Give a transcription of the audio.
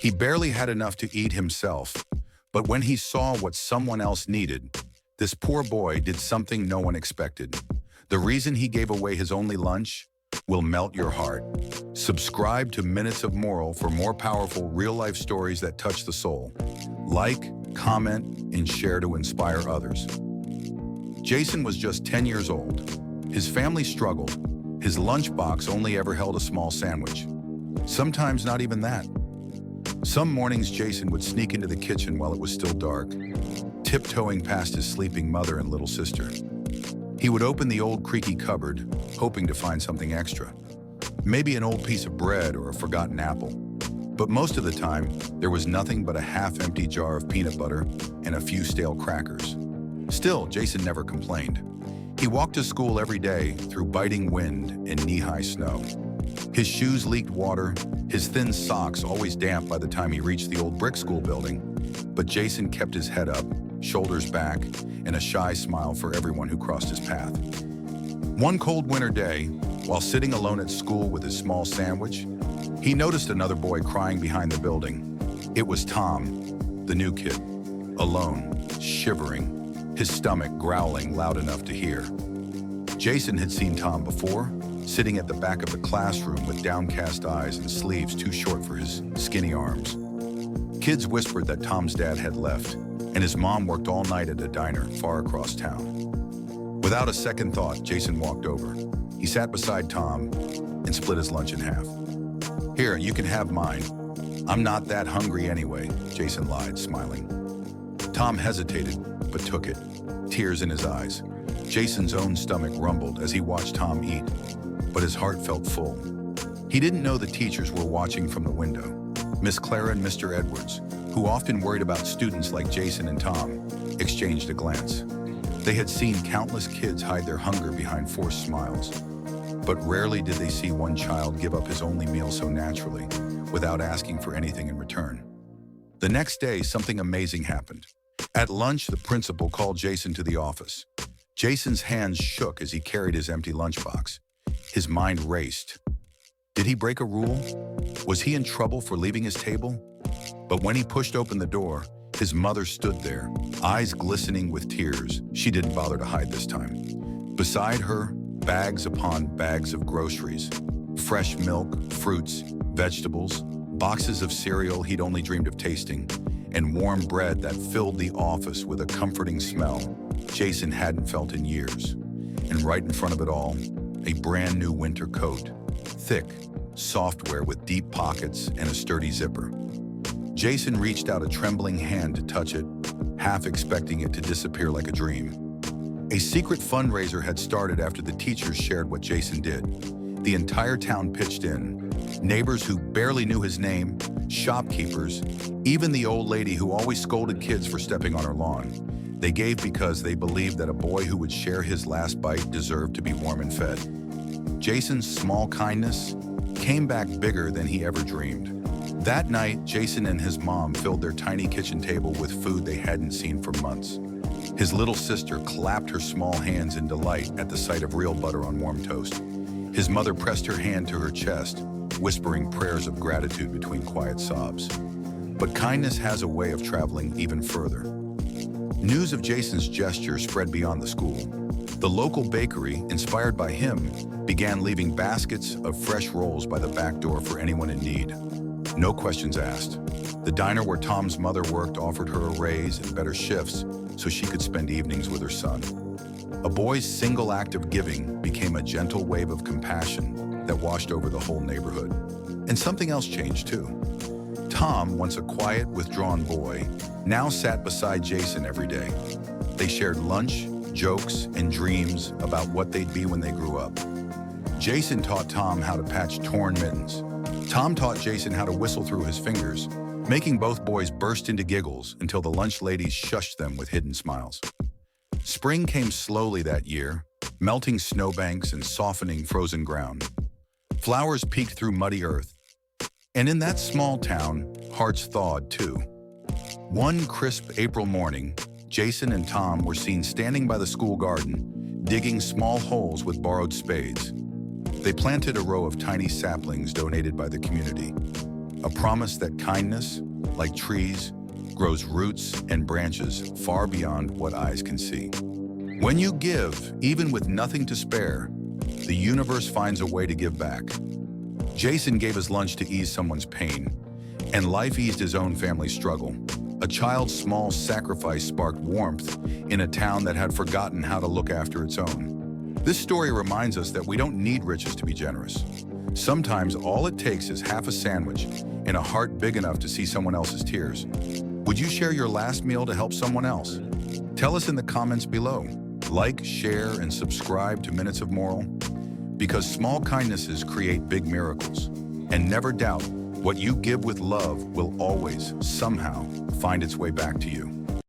He barely had enough to eat himself, but when he saw what someone else needed, this poor boy did something no one expected. The reason he gave away his only lunch will melt your heart. Subscribe to Minutes of Moral for more powerful real-life stories that touch the soul. Like, comment, and share to inspire others. Jason was just 10 years old. His family struggled. His lunchbox only ever held a small sandwich. Sometimes not even that. Some mornings Jason would sneak into the kitchen while it was still dark, tiptoeing past his sleeping mother and little sister. He would open the old creaky cupboard, hoping to find something extra. Maybe an old piece of bread or a forgotten apple. But most of the time, there was nothing but a half-empty jar of peanut butter and a few stale crackers. Still, Jason never complained. He walked to school every day through biting wind and knee-high snow. His shoes leaked water, his thin socks always damp by the time he reached the old brick school building. But Jason kept his head up, shoulders back, and a shy smile for everyone who crossed his path. One cold winter day, while sitting alone at school with his small sandwich, he noticed another boy crying behind the building. It was Tom, the new kid, alone, shivering, his stomach growling loud enough to hear. Jason had seen Tom before, sitting at the back of the classroom with downcast eyes and sleeves too short for his skinny arms. Kids whispered that Tom's dad had left, and his mom worked all night at a diner far across town. Without a second thought, Jason walked over. He sat beside Tom and split his lunch in half. "Here, you can have mine. I'm not that hungry anyway," Jason lied, smiling. Tom hesitated, but took it, tears in his eyes. Jason's own stomach rumbled as he watched Tom eat, but his heart felt full. He didn't know the teachers were watching from the window. Miss Clara and Mr. Edwards, who often worried about students like Jason and Tom, exchanged a glance. They had seen countless kids hide their hunger behind forced smiles, but rarely did they see one child give up his only meal so naturally, without asking for anything in return. The next day, something amazing happened. At lunch, the principal called Jason to the office. Jason's hands shook as he carried his empty lunchbox. His mind raced. Did he break a rule? Was he in trouble for leaving his table? But when he pushed open the door, his mother stood there, eyes glistening with tears. She didn't bother to hide this time. Beside her, bags upon bags of groceries. Fresh milk, fruits, vegetables, boxes of cereal he'd only dreamed of tasting, and warm bread that filled the office with a comforting smell Jason hadn't felt in years. And right in front of it all, a brand new winter coat. Thick, software with deep pockets and a sturdy zipper. Jason reached out a trembling hand to touch it, half expecting it to disappear like a dream. A secret fundraiser had started after the teachers shared what Jason did. The entire town pitched in. Neighbors who barely knew his name, shopkeepers, even the old lady who always scolded kids for stepping on her lawn. They gave because they believed that a boy who would share his last bite deserved to be warm and fed. Jason's small kindness came back bigger than he ever dreamed. That night, Jason and his mom filled their tiny kitchen table with food they hadn't seen for months. His little sister clapped her small hands in delight at the sight of real butter on warm toast. His mother pressed her hand to her chest, whispering prayers of gratitude between quiet sobs. But kindness has a way of traveling even further. News of Jason's gesture spread beyond the school. The local bakery, inspired by him, began leaving baskets of fresh rolls by the back door for anyone in need. No questions asked. The diner where Tom's mother worked offered her a raise and better shifts so she could spend evenings with her son. A boy's single act of giving became a gentle wave of compassion that washed over the whole neighborhood. And something else changed too. Tom, once a quiet, withdrawn boy, now sat beside Jason every day. They shared lunch, jokes, and dreams about what they'd be when they grew up. Jason taught Tom how to patch torn mittens. Tom taught Jason how to whistle through his fingers, making both boys burst into giggles until the lunch ladies shushed them with hidden smiles. Spring came slowly that year, melting snowbanks and softening frozen ground. Flowers peeked through muddy earth. And in that small town, hearts thawed too. One crisp April morning, Jason and Tom were seen standing by the school garden, digging small holes with borrowed spades. They planted a row of tiny saplings donated by the community. A promise that kindness, like trees, grows roots and branches far beyond what eyes can see. When you give, even with nothing to spare, the universe finds a way to give back. Jason gave his lunch to ease someone's pain, and life eased his own family's struggle. A child's small sacrifice sparked warmth in a town that had forgotten how to look after its own. This story reminds us that we don't need riches to be generous. Sometimes all it takes is half a sandwich and a heart big enough to see someone else's tears. Would you share your last meal to help someone else? Tell us in the comments below. Like, share, and subscribe to Minutes of Moral, because small kindnesses create big miracles. And never doubt, what you give with love will always, somehow, find its way back to you.